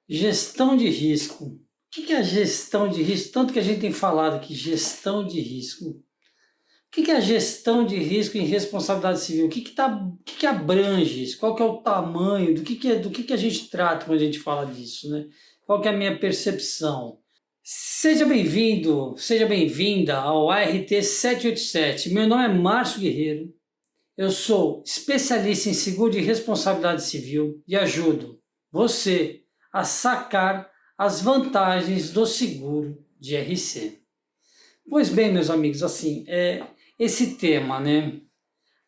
Gestão de risco. O que é a gestão de risco? Tanto que a gente tem falado aqui, gestão de risco. O que é a gestão de risco em responsabilidade civil? O que abrange isso? Qual que é o tamanho? Do que a gente trata quando a gente fala disso, né? Qual que é a minha percepção? Seja bem-vindo, seja bem-vinda ao ART 787. Meu nome é Márcio Guerreiro. Eu sou especialista em seguro de responsabilidade civil e ajudo você a sacar as vantagens do seguro de RC. Pois bem, meus amigos, assim, esse tema, né?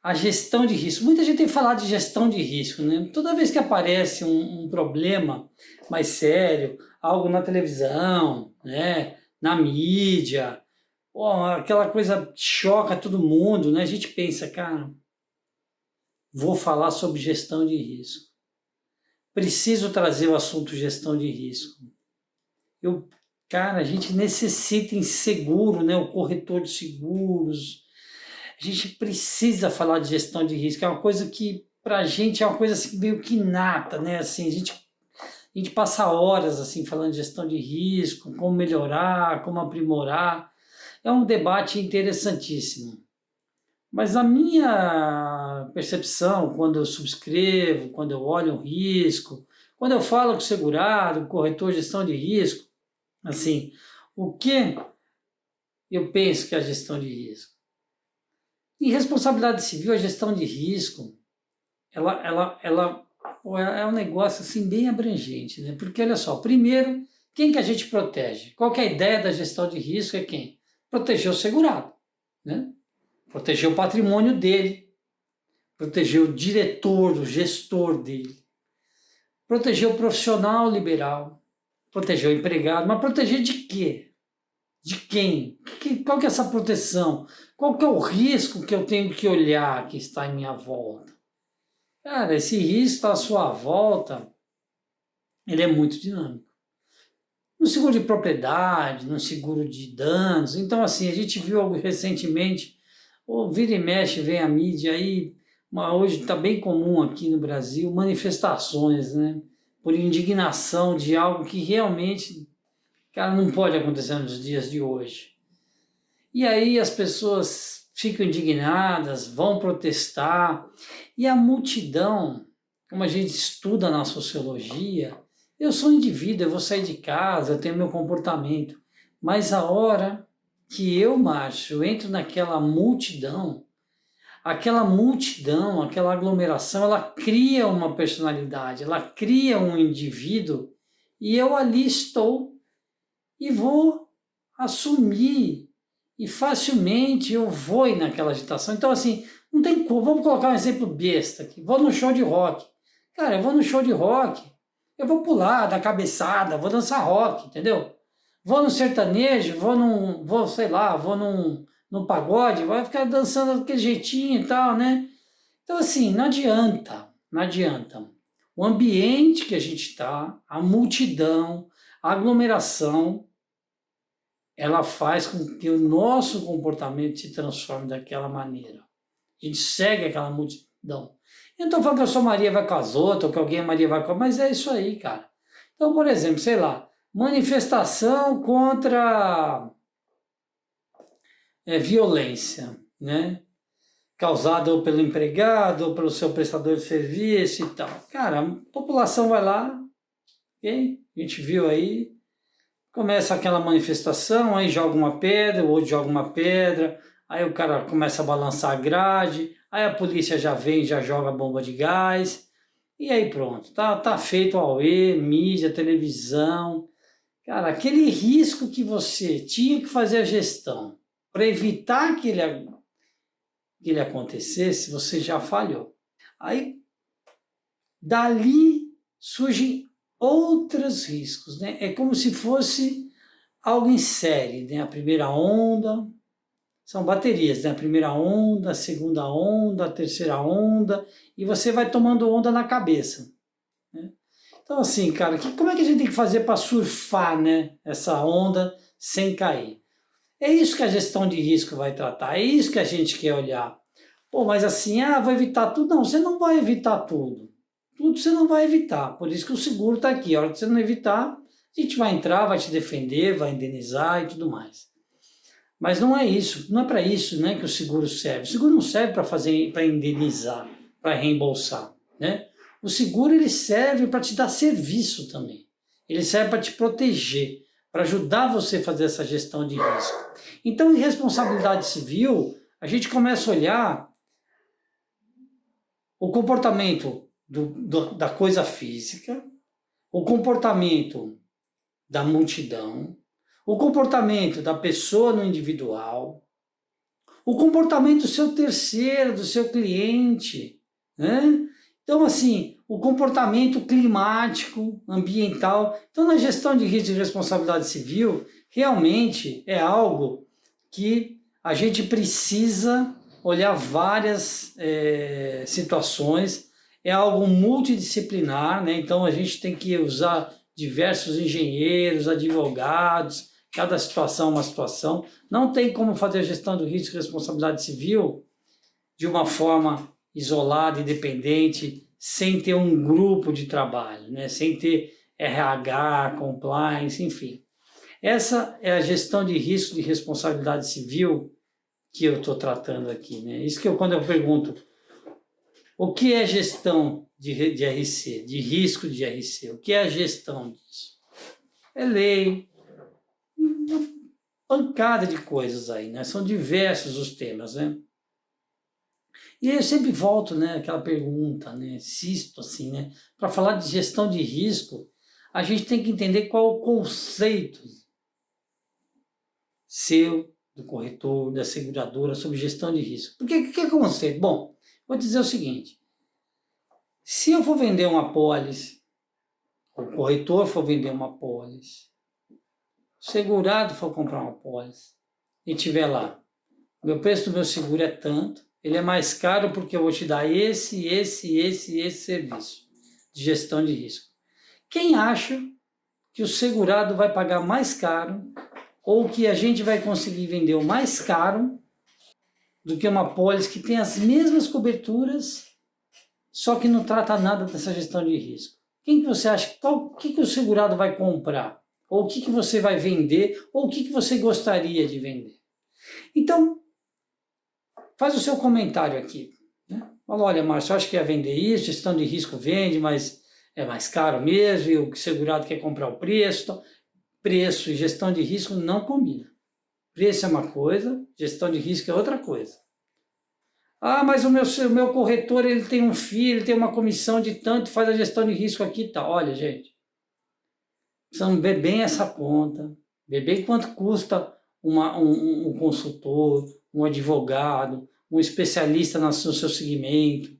A gestão de risco. Muita gente tem falado de gestão de risco, né? Toda vez que aparece um problema mais sério, algo na televisão, né? Na mídia, aquela coisa choca todo mundo, né? A gente pensa, cara, vou falar sobre gestão de risco. Preciso trazer o assunto gestão de risco. Cara, a gente necessita em seguro, né? O corretor de seguros. A gente precisa falar de gestão de risco. É uma coisa que, para a gente, é uma coisa assim, meio que inata, né? Assim, a gente passa horas assim falando de gestão de risco, como melhorar, como aprimorar. É um debate interessantíssimo. Mas a minha percepção, quando eu subscrevo, quando eu olho um risco, quando eu falo com o segurado, corretor de gestão de risco, assim, o que eu penso que é a gestão de risco? Em responsabilidade civil, a gestão de risco, ela é um negócio assim bem abrangente, né? Porque olha só, primeiro, quem que a gente protege? Qual que é a ideia da gestão de risco? É quem? Proteger o segurado, né? Proteger o patrimônio dele, proteger o diretor, o gestor dele, proteger o profissional liberal, proteger o empregado, mas proteger de quê? De quem? Qual que é essa proteção? Qual que é o risco que eu tenho que olhar que está em minha volta? Cara, esse risco à sua volta, ele é muito dinâmico. No seguro de propriedade, no seguro de danos, então assim, a gente viu algo recentemente, ou vira e mexe, vem a mídia aí, hoje está bem comum aqui no Brasil, manifestações, né? Por indignação de algo que realmente, cara, não pode acontecer nos dias de hoje. E aí as pessoas ficam indignadas, vão protestar, e a multidão, como a gente estuda na sociologia, eu sou um indivíduo, eu vou sair de casa, eu tenho meu comportamento, mas a hora que eu, Márcio, entro naquela multidão, aquela aglomeração, ela cria uma personalidade, ela cria um indivíduo, e eu ali estou e vou assumir e facilmente eu vou ir naquela agitação. Então, assim, não tem como. Vamos colocar um exemplo besta aqui. Vou no show de rock. Cara, eu vou no show de rock, eu vou pular, dar cabeçada, vou dançar rock, entendeu? Vou no sertanejo, sei lá, vou num pagode, vai ficar dançando daquele jeitinho e tal, né? Então, assim, não adianta, não adianta. O ambiente que a gente está, a multidão, a aglomeração, ela faz com que o nosso comportamento se transforme daquela maneira. A gente segue aquela multidão. Eu não estou falando que eu sou Maria vai com as outras, ou que alguém é Maria vai com as... Mas é isso aí, cara. Então, por exemplo, sei lá, manifestação contra violência, né? Causada ou pelo empregado, ou pelo seu prestador de serviço e tal. Cara, a população vai lá, ok? A gente viu aí, começa aquela manifestação, aí joga uma pedra, o outro joga uma pedra, aí o cara começa a balançar a grade, aí a polícia já vem, já joga bomba de gás, e aí pronto, tá feito o auê, mídia, televisão. Cara, aquele risco que você tinha que fazer a gestão para evitar que ele acontecesse, você já falhou. Aí, dali surgem outros riscos, né? É como se fosse algo em série, né? A primeira onda, são baterias, né? A primeira onda, a segunda onda, a terceira onda, e você vai tomando onda na cabeça, né? Então, assim, cara, como é que a gente tem que fazer para surfar, né, essa onda sem cair? É isso que a gestão de risco vai tratar, é isso que a gente quer olhar. Pô, mas assim, vou evitar tudo? Não, você não vai evitar tudo. tudo você não vai evitar. Por isso que o seguro está aqui. A hora que você não evitar, a gente vai entrar, vai te defender, vai indenizar e tudo mais. Mas não é isso, não é para isso, né, que o seguro serve. O seguro não serve para indenizar, para reembolsar, né? O seguro ele serve para te dar serviço também. Ele serve para te proteger, para ajudar você a fazer essa gestão de risco. Então, em responsabilidade civil, a gente começa a olhar o comportamento da coisa física, o comportamento da multidão, o comportamento da pessoa no individual, o comportamento do seu terceiro, do seu cliente, né? Então, assim, o comportamento climático, ambiental. Então, na gestão de risco e responsabilidade civil, realmente é algo que a gente precisa olhar várias situações, é algo multidisciplinar, né? Então, a gente tem que usar diversos engenheiros, advogados, cada situação é uma situação. Não tem como fazer a gestão do risco e responsabilidade civil de uma forma isolada, independente, sem ter um grupo de trabalho, né? Sem ter RH, compliance, enfim. Essa é a gestão de risco e responsabilidade civil que eu estou tratando aqui, né? Isso que quando eu pergunto o que é gestão de RC, de risco de RC, o que é a gestão disso? É lei, uma pancada de coisas aí, né? São diversos os temas, né? E aí eu sempre volto, né, aquela pergunta, né, insisto assim, né, para falar de gestão de risco, a gente tem que entender qual o conceito seu, do corretor, da seguradora, sobre gestão de risco. Porque o que é conceito? Bom, vou dizer o seguinte, se eu for vender uma apólice, o corretor for vender uma apólice, o segurado for comprar uma apólice, e tiver lá, meu preço do meu seguro é tanto, ele é mais caro porque eu vou te dar esse serviço de gestão de risco. Quem acha que o segurado vai pagar mais caro ou que a gente vai conseguir vender o mais caro do que uma apólice que tem as mesmas coberturas, só que não trata nada dessa gestão de risco? Quem que você acha, o que o segurado vai comprar? Ou o que você vai vender? Ou o que você gostaria de vender? Então, faz o seu comentário aqui. Né? Fala, olha, Márcio, eu acho que ia vender isso, gestão de risco vende, mas é mais caro mesmo, e o segurado quer comprar o preço. Então, preço e gestão de risco não combinam. Preço é uma coisa, gestão de risco é outra coisa. Ah, mas o meu corretor ele tem um FII, ele tem uma comissão de tanto, faz a gestão de risco aqui e tal. Olha, gente, precisamos ver bem essa conta, ver bem quanto custa um consultor, um advogado, um especialista no seu segmento.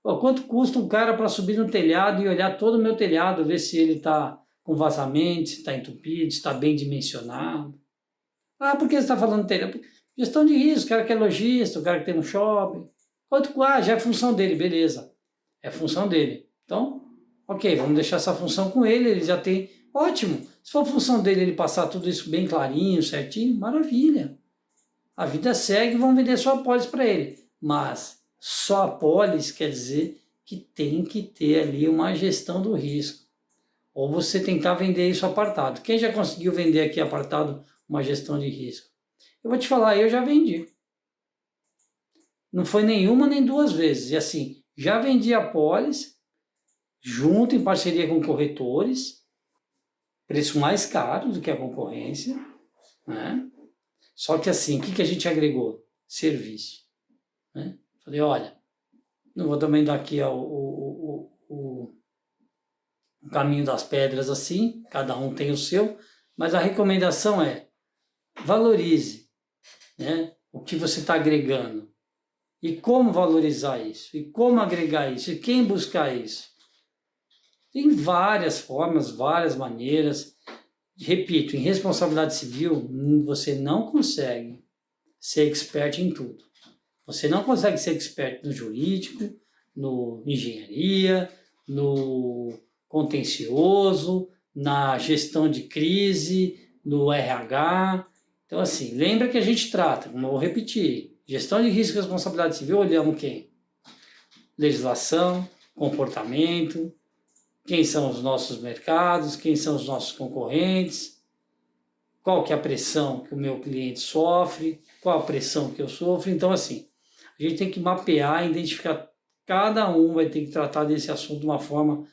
Pô, quanto custa um cara para subir no telhado e olhar todo o meu telhado, ver se ele está com vazamento, se está entupido, se está bem dimensionado. Ah, por que você está falando telhado? Gestão de risco, o cara que é lojista, o cara que tem um shopping. Já é função dele, beleza. É função dele. Então, ok, vamos deixar essa função com ele, ele já tem... Ótimo. Se for função dele ele passar tudo isso bem clarinho, certinho, maravilha. A vida segue e vão vender só apólice para ele. Mas só apólice quer dizer que tem que ter ali uma gestão do risco. Ou você tentar vender isso apartado. Quem já conseguiu vender aqui apartado uma gestão de risco? Eu vou te falar, eu já vendi. Não foi nenhuma nem duas vezes. E assim, já vendi apólice, junto em parceria com corretores, preço mais caro do que a concorrência, né? Só que assim, o que a gente agregou? Serviço. Né? Falei, olha, não vou também dar aqui o caminho das pedras assim, cada um tem o seu, mas a recomendação é valorize, né, o que você está agregando. E como valorizar isso? E como agregar isso? E quem buscar isso? Tem várias formas, várias maneiras. Repito, em responsabilidade civil, você não consegue ser expert em tudo. Você não consegue ser expert no jurídico, no engenharia, no contencioso, na gestão de crise, no RH. Então, assim, lembra que a gente trata, como eu vou repetir, gestão de risco e responsabilidade civil, olhamos quem? Legislação, comportamento, quem são os nossos mercados, quem são os nossos concorrentes, qual que é a pressão que o meu cliente sofre, qual a pressão que eu sofro. Então, assim, a gente tem que mapear, identificar, cada um vai ter que tratar desse assunto de uma forma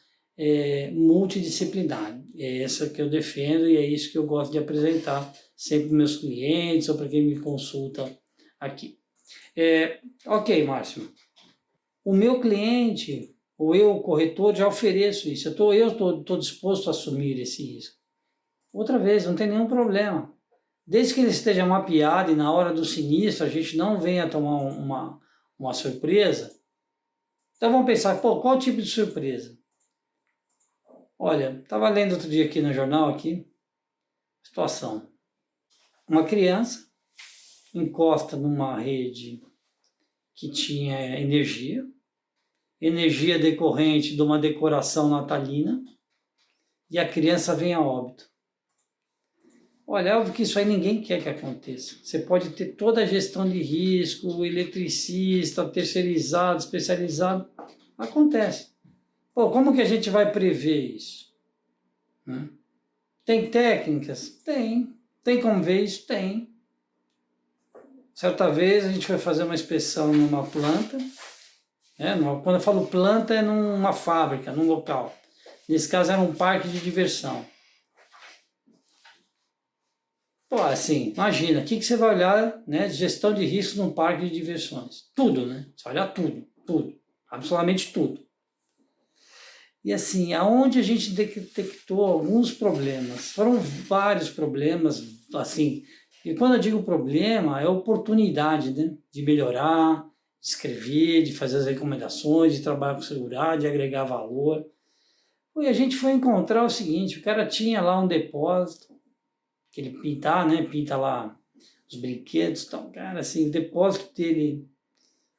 multidisciplinar. É essa que eu defendo e é isso que eu gosto de apresentar sempre para meus clientes ou para quem me consulta aqui. Ok, Márcio, o meu cliente, ou eu, o corretor, já ofereço isso, eu estou disposto a assumir esse risco. Outra vez, não tem nenhum problema. Desde que ele esteja mapeado e na hora do sinistro a gente não venha tomar uma surpresa, então vamos pensar, qual tipo de surpresa? Olha, estava lendo outro dia aqui no jornal, situação. Uma criança encosta numa rede que tinha energia decorrente de uma decoração natalina, e a criança vem a óbito. Olha, é óbvio que isso aí ninguém quer que aconteça. Você pode ter toda a gestão de risco, eletricista, terceirizado, especializado, acontece. Como que a gente vai prever isso? Tem técnicas? Tem. Tem como ver isso? Tem. Certa vez a gente foi fazer uma inspeção numa planta, quando eu falo planta é numa fábrica, num local. Nesse caso era um parque de diversão. Assim, imagina, o que você vai olhar, de gestão de risco num parque de diversões? Tudo, né? Você vai olhar tudo, absolutamente tudo. E assim, aonde a gente detectou alguns problemas, foram vários problemas, assim, e quando eu digo problema, é oportunidade, de melhorar, de escrever, de fazer as recomendações, de trabalhar com seguridade, de agregar valor. E a gente foi encontrar o seguinte, o cara tinha lá um depósito, que ele pinta lá os brinquedos, então, cara, assim, o depósito dele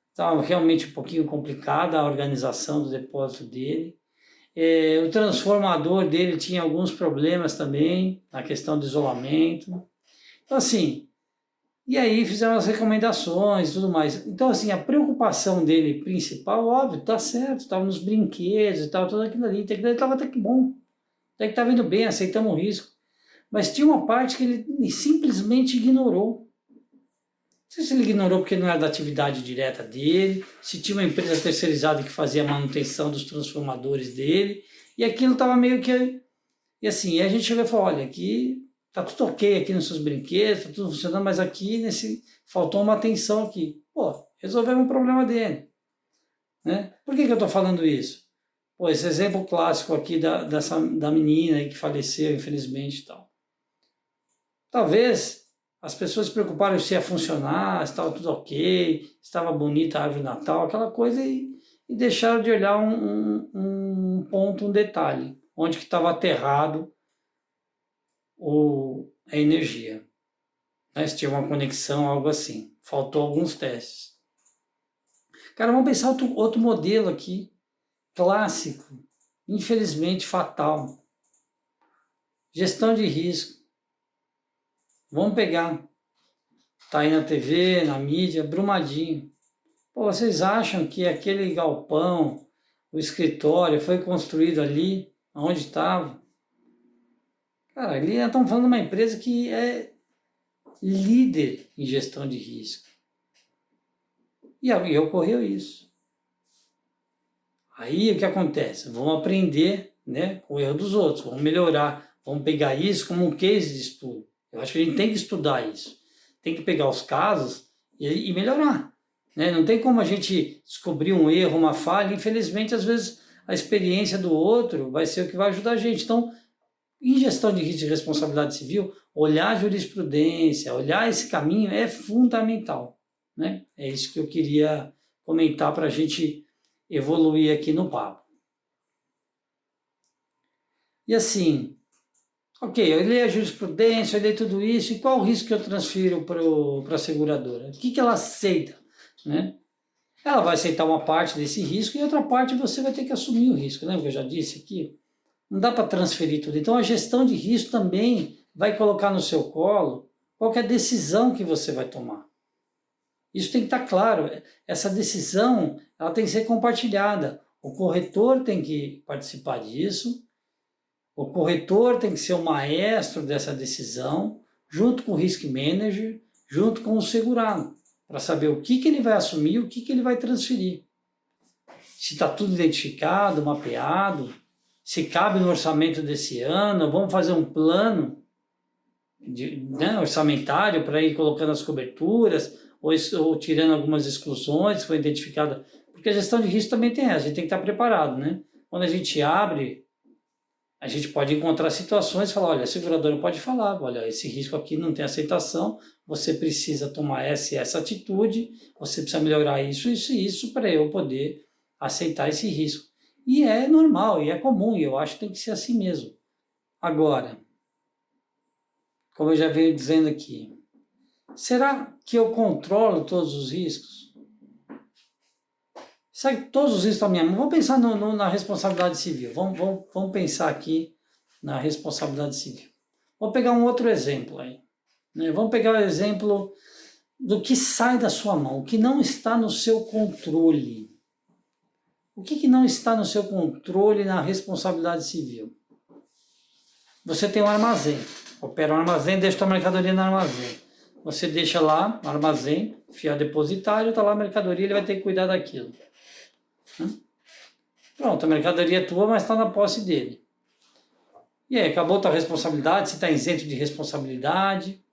estava realmente um pouquinho complicado, a organização do depósito dele. O transformador dele tinha alguns problemas também, na questão do isolamento. Então, assim, e aí fizeram as recomendações e tudo mais. Então, assim, a preocupação dele principal, óbvio, tá certo, estava nos brinquedos e tal, tudo aquilo ali estava até que bom, até que estava indo bem, aceitamos o risco. Mas tinha uma parte que ele simplesmente ignorou. Não sei se ele ignorou porque não era da atividade direta dele, se tinha uma empresa terceirizada que fazia a manutenção dos transformadores dele, e aquilo estava meio que... E assim, a gente chegou e falou, olha, aqui tá tudo ok aqui nos seus brinquedos, tá tudo funcionando, mas aqui faltou uma atenção aqui. Resolvemos um problema dele. Por que eu estou falando isso? Esse exemplo clássico aqui da menina aí que faleceu, infelizmente, e tal. Talvez as pessoas se preocuparam se ia funcionar, se estava tudo ok, se estava bonita a árvore de Natal, aquela coisa, e deixaram de olhar um ponto, um detalhe, onde que estava aterrado a energia. Se tinha uma conexão, algo assim. Faltou alguns testes. Cara, vamos pensar outro modelo aqui, clássico, infelizmente fatal. Gestão de risco. Vamos pegar, tá aí na TV, na mídia, Brumadinho. Vocês acham que aquele galpão, o escritório, foi construído ali, onde estava? Cara, ali estamos falando de uma empresa que é líder em gestão de risco. E ocorreu isso. Aí o que acontece? Vamos aprender, com o erro dos outros, vamos melhorar, vamos pegar isso como um case de estudo. Eu acho que a gente tem que estudar isso. Tem que pegar os casos e melhorar. Não tem como a gente descobrir um erro, uma falha. Infelizmente, às vezes, a experiência do outro vai ser o que vai ajudar a gente. Então, em gestão de risco e responsabilidade civil, olhar a jurisprudência, olhar esse caminho é fundamental. É isso que eu queria comentar para a gente evoluir aqui no papo. E assim, ok, eu olhei a jurisprudência, olhei tudo isso, e qual o risco que eu transfiro para a seguradora? O que ela aceita? Ela vai aceitar uma parte desse risco e outra parte você vai ter que assumir o risco, lembra que eu já disse aqui? Não dá para transferir tudo. Então a gestão de risco também vai colocar no seu colo qual que é a decisão que você vai tomar. Isso tem que estar claro. Essa decisão ela tem que ser compartilhada. O corretor tem que participar disso, o corretor tem que ser o maestro dessa decisão, junto com o risk manager, junto com o segurado, para saber o que ele vai assumir e o que ele vai transferir. Se está tudo identificado, mapeado, se cabe no orçamento desse ano, vamos fazer um plano orçamentário para ir colocando as coberturas ou tirando algumas exclusões que foi identificada, porque a gestão de risco também tem essa, a gente tem que estar preparado, né? Quando a gente abre, a gente pode encontrar situações e falar, olha, a seguradora pode falar, olha, esse risco aqui não tem aceitação, você precisa tomar essa e essa atitude, você precisa melhorar isso, isso e isso para eu poder aceitar esse risco. E é normal, e é comum, e eu acho que tem que ser assim mesmo. Agora, como eu já venho dizendo aqui, será que eu controlo todos os riscos? Será que todos os riscos estão na minha mão? Vamos pensar na responsabilidade civil. Vamos pensar aqui na responsabilidade civil. Vou pegar um outro exemplo aí. Né? Vamos pegar o exemplo do que sai da sua mão, o que não está no seu controle. O que não está no seu controle na responsabilidade civil? Você tem um armazém, opera um armazém, deixa a sua mercadoria no armazém. Você deixa lá no armazém, fiel depositário, está lá a mercadoria, ele vai ter que cuidar daquilo. Pronto, a mercadoria é tua, mas está na posse dele. E aí, acabou a tua responsabilidade, você está isento de responsabilidade.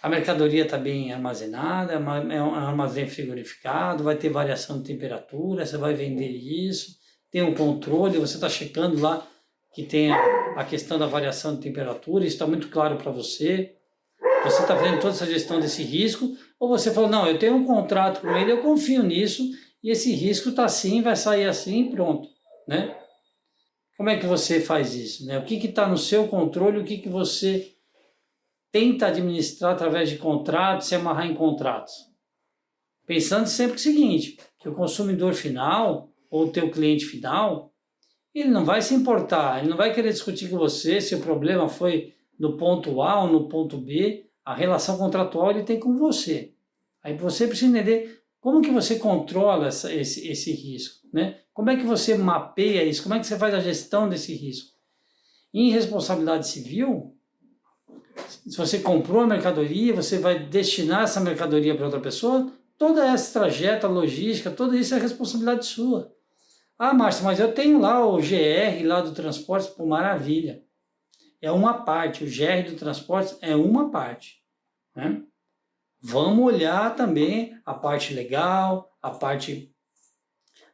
A mercadoria está bem armazenada, é um armazém frigorificado, vai ter variação de temperatura, você vai vender isso, tem um controle, você está checando lá que tem a questão da variação de temperatura, isso está muito claro para você. Você está fazendo toda essa gestão desse risco, ou você falou, não, eu tenho um contrato com ele, eu confio nisso, e esse risco está assim, vai sair assim, pronto, né? Como é que você faz isso, né? O que está no seu controle, o que você tenta administrar através de contratos, se amarrar em contratos? Pensando sempre o seguinte, que o consumidor final, ou o teu cliente final, ele não vai se importar, ele não vai querer discutir com você se o problema foi no ponto A ou no ponto B, a relação contratual ele tem com você. Aí você precisa entender como que você controla esse risco, né? Como é que você mapeia isso, como é que você faz a gestão desse risco. Em responsabilidade civil, se você comprou a mercadoria, você vai destinar essa mercadoria para outra pessoa, toda essa trajeto, a logística, tudo isso é responsabilidade sua. Ah, Márcio, mas eu tenho lá o GR lá do transporte, por maravilha. É uma parte, o GR do transporte é uma parte. Né? Vamos olhar também a parte legal, a parte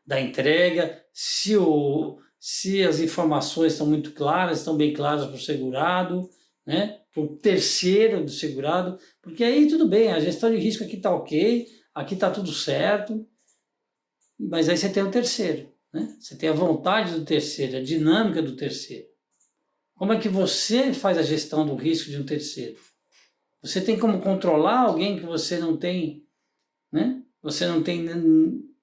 da entrega, se as informações estão muito claras, estão bem claras para o segurado, né? Para o terceiro do segurado, porque aí tudo bem, a gestão de risco aqui está ok, aqui está tudo certo, mas aí você tem o terceiro. Né? Você tem a vontade do terceiro, a dinâmica do terceiro. Como é que você faz a gestão do risco de um terceiro? Você tem como controlar alguém que você não tem, né? Você não tem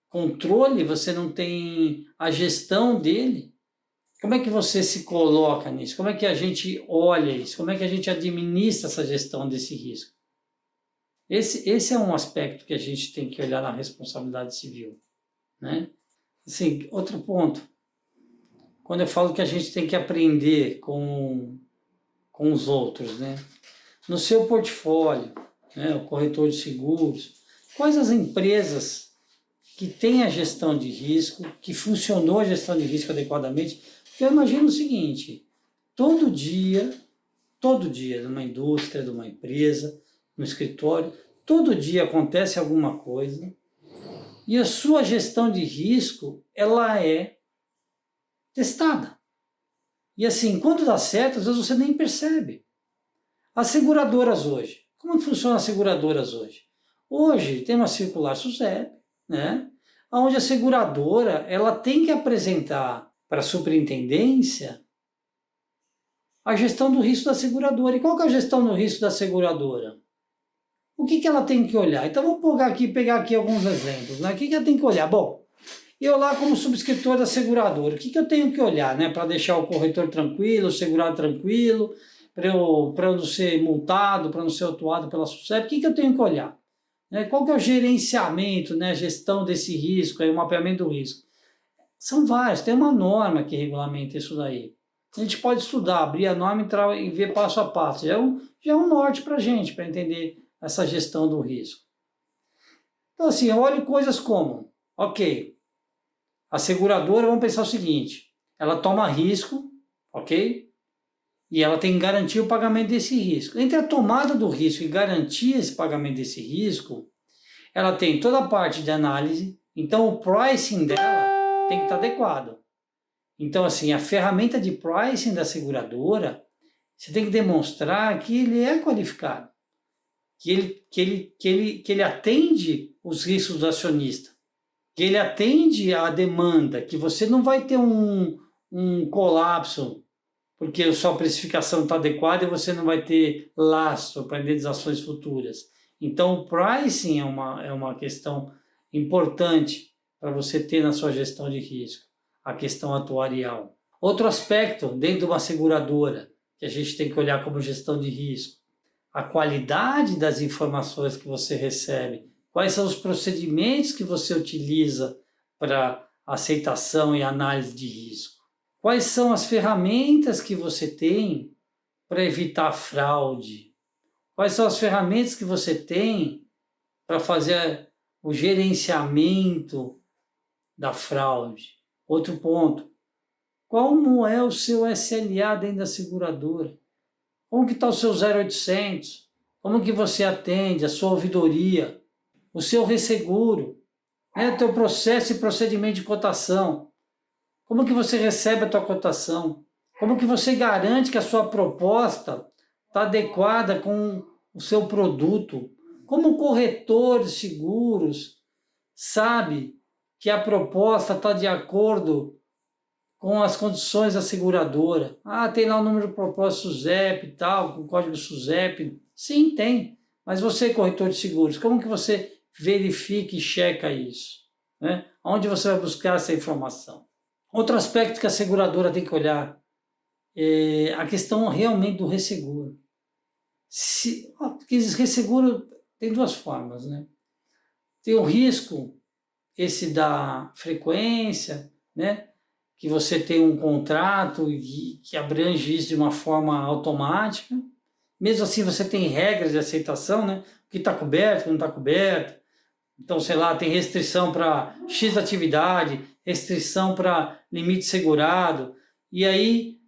controle, você não tem a gestão dele. Como é que você se coloca nisso? Como é que a gente olha isso? Como é que a gente administra essa gestão desse risco? Esse é um aspecto que a gente tem que olhar na responsabilidade civil. Né? Assim, outro ponto. Quando eu falo que a gente tem que aprender com os outros, né? No seu portfólio, né, o corretor de seguros, quais as empresas que têm a gestão de risco, que funcionou a gestão de risco adequadamente? Porque eu imagino o seguinte, todo dia, numa indústria, numa empresa, no escritório, todo dia acontece alguma coisa e a sua gestão de risco, ela é testada. E assim, quando dá certo, às vezes você nem percebe. As seguradoras hoje, como funcionam as seguradoras hoje? Hoje tem uma circular SUSEP, né? Onde a seguradora ela tem que apresentar para a superintendência a gestão do risco da seguradora. E qual que é a gestão do risco da seguradora? O que ela tem que olhar? Então vamos pegar aqui alguns exemplos. Né? O que ela tem que olhar? Bom, eu lá como subscritor da seguradora, o que eu tenho que olhar, né? Para deixar o corretor tranquilo, o segurado tranquilo, para eu não ser multado, para não ser autuado pela SUSEP, o que eu tenho que olhar? né? Qual que é o gerenciamento, né? A gestão desse risco, aí, o mapeamento do risco? São vários, tem uma norma que regulamenta isso daí. A gente pode estudar, abrir a norma, entrar e ver passo a passo. Já é um norte para a gente, para entender essa gestão do risco. Então, assim, eu olho coisas como, ok, a seguradora, vamos pensar o seguinte, ela toma risco, ok? E ela tem que garantir o pagamento desse risco. Entre a tomada do risco e garantir esse pagamento desse risco, ela tem toda a parte de análise, então o pricing dela tem que estar adequado. Então, assim, a ferramenta de pricing da seguradora, você tem que demonstrar que ele é qualificado, que ele atende os riscos do acionista, que ele atende à demanda, que você não vai ter um colapso porque a sua precificação está adequada e você não vai ter lastro para indenizações futuras. Então, o pricing é uma questão importante para você ter na sua gestão de risco, a questão atuarial. Outro aspecto dentro de uma seguradora que a gente tem que olhar como gestão de risco, a qualidade das informações que você recebe, quais são os procedimentos que você utiliza para aceitação e análise de risco. Quais são as ferramentas que você tem para evitar fraude? Quais são as ferramentas que você tem para fazer o gerenciamento da fraude? Outro ponto, como é o seu SLA dentro da seguradora? Como que está o seu 0800? Como que você atende a sua ouvidoria? O seu resseguro? O teu processo e procedimento de cotação? Como que você recebe a tua cotação? Como que você garante que a sua proposta está adequada com o seu produto? Como o corretor de seguros sabe que a proposta está de acordo com as condições da seguradora? Ah, tem lá o número de propósito SUSEP e tal, com o código SUSEP. Sim, tem. Mas você, corretor de seguros, como que você verifica e checa isso? Onde você vai buscar essa informação? Outro aspecto que a seguradora tem que olhar é a questão realmente do resseguro. Porque esse resseguro tem duas formas, né? Tem o risco, esse da frequência, né? Que você tem um contrato que abrange isso de uma forma automática. Mesmo assim, você tem regras de aceitação, né? O que está coberto, o que não está coberto. Então, sei lá, tem restrição para X atividade, restrição para limite segurado, e aí,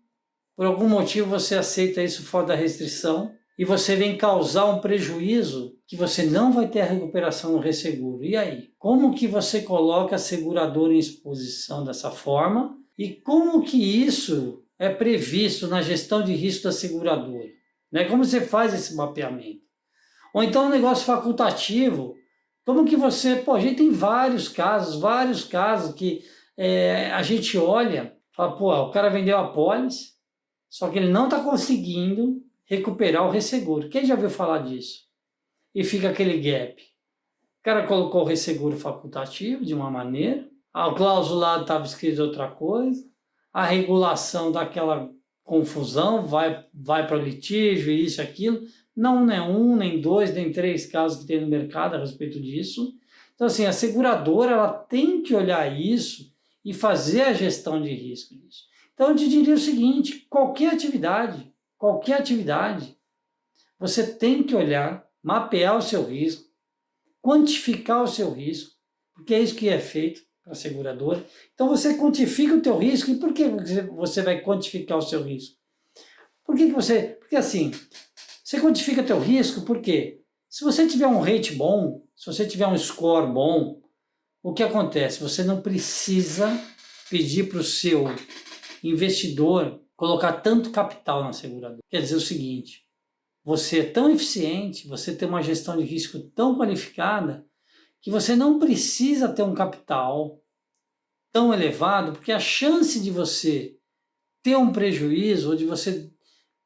por algum motivo, você aceita isso fora da restrição e você vem causar um prejuízo que você não vai ter a recuperação no resseguro. E aí? Como que você coloca a seguradora em exposição dessa forma e como que isso é previsto na gestão de risco da seguradora? Como você faz esse mapeamento? Ou então um negócio facultativo. Como que você... a gente tem vários casos que a gente olha, fala, o cara vendeu a pólice, só que ele não está conseguindo recuperar o resseguro. Quem já ouviu falar disso? E fica aquele gap. O cara colocou o resseguro facultativo de uma maneira, o clausulado estava escrito outra coisa, a regulação daquela confusão vai para litígio, isso e aquilo. Não é um, nem dois, nem três casos que tem no mercado a respeito disso. Então, assim, a seguradora ela tem que olhar isso e fazer a gestão de risco disso. Então, eu te diria o seguinte, qualquer atividade, você tem que olhar, mapear o seu risco, quantificar o seu risco, porque é isso que é feito para a seguradora. Então, você quantifica o teu risco. E por que você vai quantificar o seu risco? Porque assim... Você quantifica teu risco porque se você tiver um rate bom, se você tiver um score bom, o que acontece? Você não precisa pedir para o seu investidor colocar tanto capital na seguradora. Quer dizer o seguinte, você é tão eficiente, você tem uma gestão de risco tão qualificada, que você não precisa ter um capital tão elevado, porque a chance de você ter um prejuízo ou de você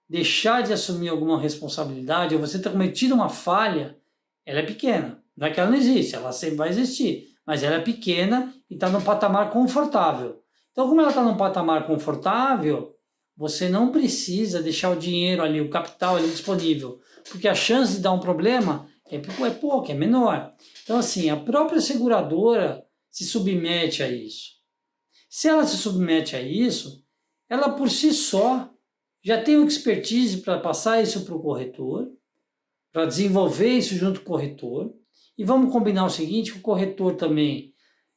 deixar de assumir alguma responsabilidade, ou você ter cometido uma falha, ela é pequena. Não é que ela não existe, ela sempre vai existir, mas ela é pequena e está num patamar confortável. Então, como ela está num patamar confortável, você não precisa deixar o dinheiro ali, o capital ali disponível, porque a chance de dar um problema É pouco, é menor. Então, assim, a própria seguradora se submete a isso. Se ela se submete a isso, ela por si só já tem uma expertise para passar isso para o corretor, para desenvolver isso junto com o corretor. E vamos combinar o seguinte, que o corretor também,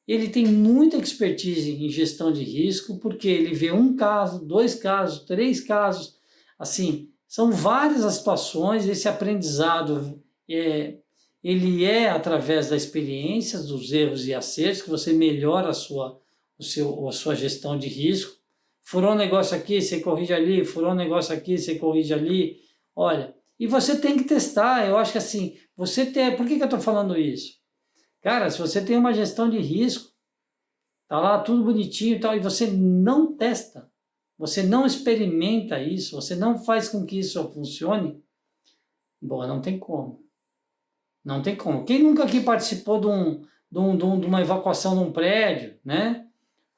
ele tem muita expertise em gestão de risco, porque ele vê um caso, 2 casos, 3 casos, assim, são várias as situações, esse aprendizado ele é através da experiência, dos erros e acertos, que você melhora a sua gestão de risco. Furou um negócio aqui, você corrige ali, furou um negócio aqui, você corrige ali. Olha, e você tem que testar, eu acho que assim, você tem. Por que eu estou falando isso? Cara, se você tem uma gestão de risco, tá lá tudo bonitinho e tal, e você não testa, você não experimenta isso, você não faz com que isso funcione, bom, não tem como. Não tem como. Quem nunca aqui participou de uma evacuação de um prédio, né?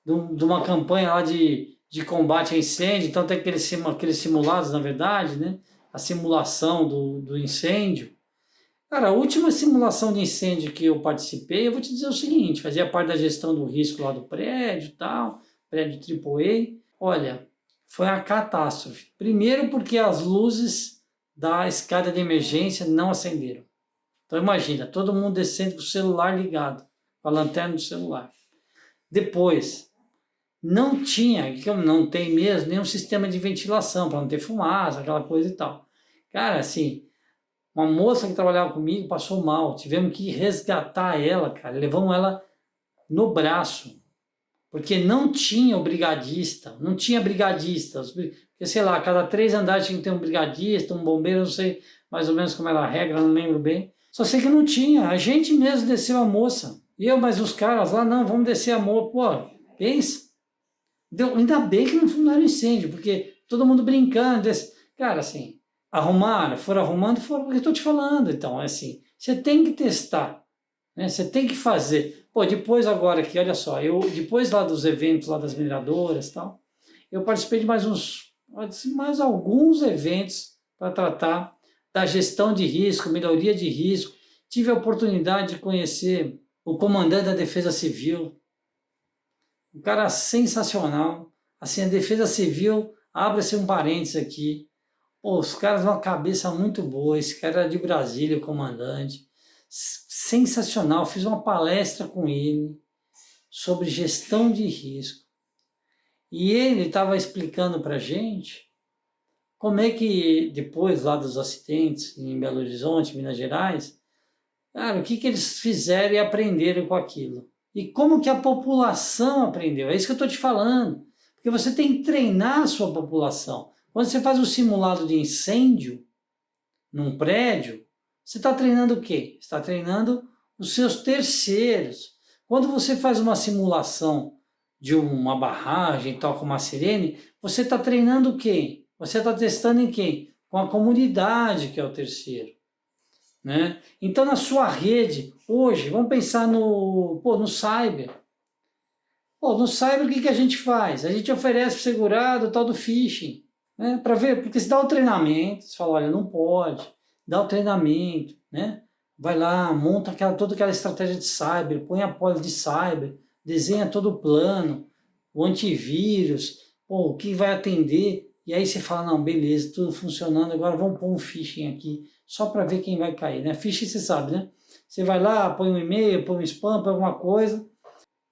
De uma campanha lá de combate a incêndio, então tem aqueles simulados, na verdade, né? A simulação do incêndio. Cara, a última simulação de incêndio que eu participei, eu vou te dizer o seguinte, fazia parte da gestão do risco lá do prédio e tal, prédio AAA. Olha, foi uma catástrofe. Primeiro porque as luzes da escada de emergência não acenderam. Então imagina, todo mundo descendo com o celular ligado, com a lanterna do celular. Depois, não tinha, que não tem mesmo, nenhum sistema de ventilação, para não ter fumaça, aquela coisa e tal. Cara, assim, uma moça que trabalhava comigo passou mal, tivemos que resgatar ela, cara, levamos ela no braço, porque não tinha o brigadista, não tinha brigadistas, porque sei lá, a cada 3 andares tinha que ter um brigadista, um bombeiro, não sei mais ou menos como era a regra, não lembro bem. Só sei que não tinha, a gente mesmo desceu a moça. Mas os caras lá, não, vamos descer a moça. Pô, pensa. Ainda bem que não era incêndio, porque todo mundo brincando. Cara, assim, foram arrumando, foram, porque eu estou te falando. Então, é assim, você tem que testar, né? Você tem que fazer. Pô, depois agora aqui, olha só, depois lá dos eventos lá das mineradoras e tal, eu participei de mais alguns eventos para tratar da gestão de risco, melhoria de risco. Tive a oportunidade de conhecer o comandante da Defesa Civil, um cara sensacional. Assim, a Defesa Civil, abre-se um parênteses aqui, pô, os caras uma cabeça muito boa, esse cara era de Brasília, o comandante, sensacional, fiz uma palestra com ele sobre gestão de risco. E ele estava explicando para a gente como é que, depois lá dos acidentes em Belo Horizonte, Minas Gerais, cara, o que eles fizeram e aprenderam com aquilo. E como que a população aprendeu. É isso que eu estou te falando. Porque você tem que treinar a sua população. Quando você faz um simulado de incêndio num prédio, você está treinando o quê? Você está treinando os seus terceiros. Quando você faz uma simulação de uma barragem, tal como a sirene, você está treinando o quê? Você está testando em quem? Com a comunidade, que é o terceiro. Né? Então, na sua rede, hoje, vamos pensar no cyber. Pô, no cyber, o que a gente faz? A gente oferece para o segurado o tal do phishing. Né? Para ver, porque se dá o treinamento, você fala, olha, não pode, dá o treinamento, né? Vai lá, monta toda aquela estratégia de cyber, põe a policy de cyber, desenha todo o plano, o antivírus, pô, o que vai atender. E aí você fala, não, beleza, tudo funcionando, agora vamos pôr um phishing aqui, só para ver quem vai cair, né? Phishing você sabe, né? Você vai lá, põe um e-mail, põe um spam, põe alguma coisa.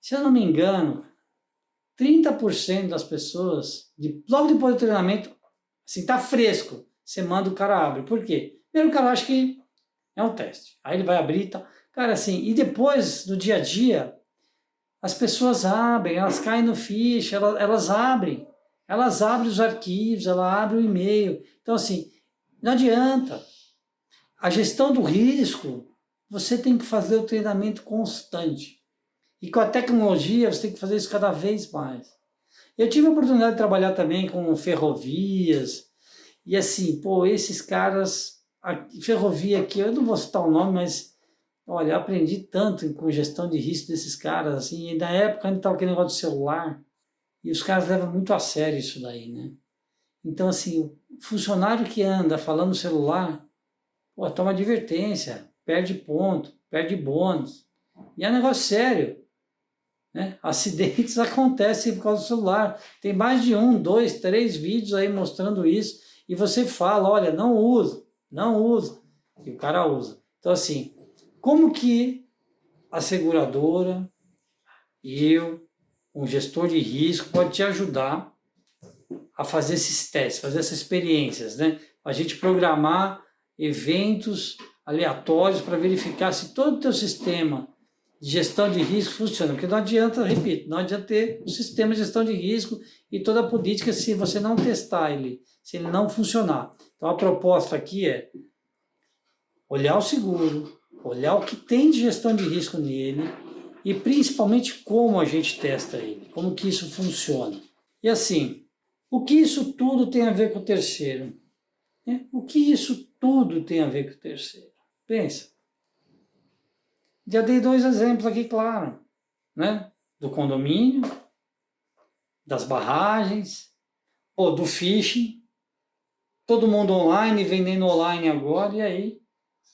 Se eu não me engano, 30% das pessoas, logo depois do treinamento, assim, tá fresco, você manda o cara abre. Por quê? Primeiro o cara acha que é um teste. Aí ele vai abrir e tal. Cara, assim, e depois, no dia a dia, as pessoas abrem, elas caem no phishing, elas abrem. Elas abrem os arquivos, ela abre o e-mail. Então, assim, não adianta. A gestão do risco, você tem que fazer o treinamento constante. E com a tecnologia, você tem que fazer isso cada vez mais. Eu tive a oportunidade de trabalhar também com ferrovias. E assim, pô, esses caras, a ferrovia aqui, eu não vou citar o nome, mas, olha, eu aprendi tanto com gestão de risco desses caras, assim, e na época ainda estava aquele negócio de celular. E os caras levam muito a sério isso daí, né? Então, assim, o funcionário que anda falando no celular, pô, toma advertência. perde ponto, perde bônus. E é um negócio sério, né? Acidentes acontecem por causa do celular. Tem mais de 1, 2, 3 vídeos aí mostrando isso. E você fala, olha, não usa, não usa. E o cara usa. Então, assim, como que a seguradora, eu, um gestor de risco, pode te ajudar a fazer esses testes, fazer essas experiências, né? A gente programar eventos aleatórios para verificar se todo o teu sistema de gestão de risco funciona. Porque não adianta, repito, não adianta ter um sistema de gestão de risco e toda a política se você não testar ele, se ele não funcionar. Então a proposta aqui é olhar o seguro, olhar o que tem de gestão de risco nele e principalmente como a gente testa ele, como que isso funciona. E assim, o que isso tudo tem a ver com o terceiro? O que isso tudo tem a ver com o terceiro? Pensa. Já dei 2 exemplos aqui, claro, né? Do condomínio, das barragens, ou do phishing, todo mundo online, vendendo online agora, e aí?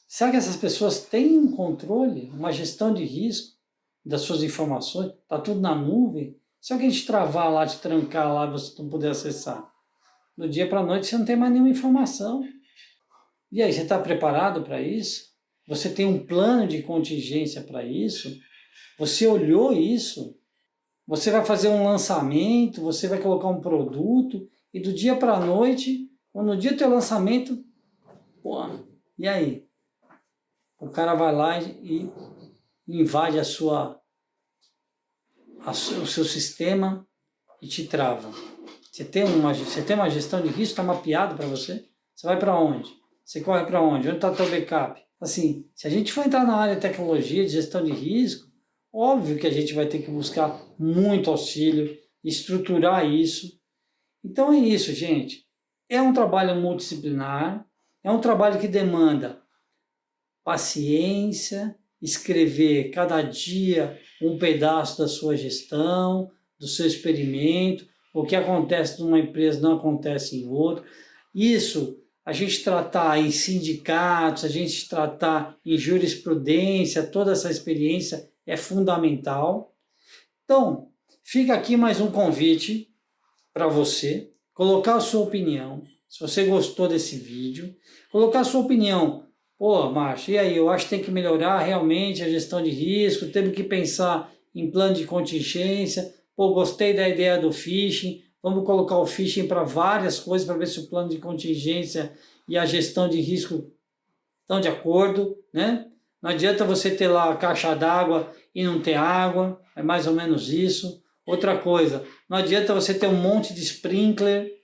Será que essas pessoas têm um controle, uma gestão de risco das suas informações? Está tudo na nuvem? Se alguém te travar lá, te trancar lá, você não puder acessar, do dia para a noite você não tem mais nenhuma informação. E aí, você está preparado para isso? Você tem um plano de contingência para isso? Você olhou isso? Você vai fazer um lançamento, você vai colocar um produto e do dia para a noite, ou no dia do teu lançamento, pô, e aí? O cara vai lá e invade o seu sistema e te trava. Você tem uma gestão de risco, está mapeado para você? Você vai para onde? Você corre para onde? Onde está o teu backup? Assim, se a gente for entrar na área de tecnologia, de gestão de risco, óbvio que a gente vai ter que buscar muito auxílio, estruturar isso. Então é isso, gente. É um trabalho multidisciplinar, é um trabalho que demanda paciência, escrever cada dia um pedaço da sua gestão, do seu experimento, o que acontece numa empresa não acontece em outra. Isso, a gente tratar em sindicatos, a gente tratar em jurisprudência, toda essa experiência é fundamental. Então, fica aqui mais um convite para você colocar a sua opinião, se você gostou desse vídeo, colocar a sua opinião. Pô, Márcio, e aí? Eu acho que tem que melhorar realmente a gestão de risco, temos que pensar em plano de contingência. Pô, gostei da ideia do phishing, vamos colocar o phishing para várias coisas para ver se o plano de contingência e a gestão de risco estão de acordo, né? Não adianta você ter lá a caixa d'água e não ter água, é mais ou menos isso. Outra coisa, não adianta você ter um monte de sprinkler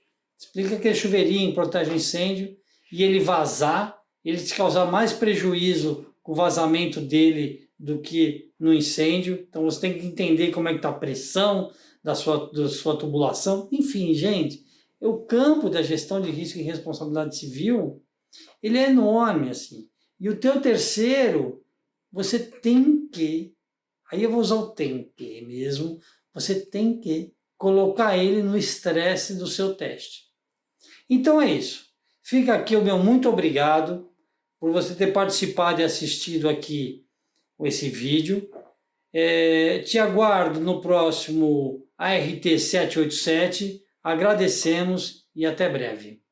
aquele chuveirinho que protege o incêndio, e ele vazar, ele te causar mais prejuízo com o vazamento dele do que no incêndio. Então você tem que entender como é que está a pressão da sua tubulação. Enfim, gente, o campo da gestão de risco e responsabilidade civil, ele é enorme, assim. E o teu terceiro, você tem que, aí eu vou usar o tem que mesmo, você tem que colocar ele no estresse do seu teste. Então é isso. Fica aqui o meu muito obrigado por você ter participado e assistido aqui esse vídeo. Te aguardo no próximo ART 787. Agradecemos e até breve.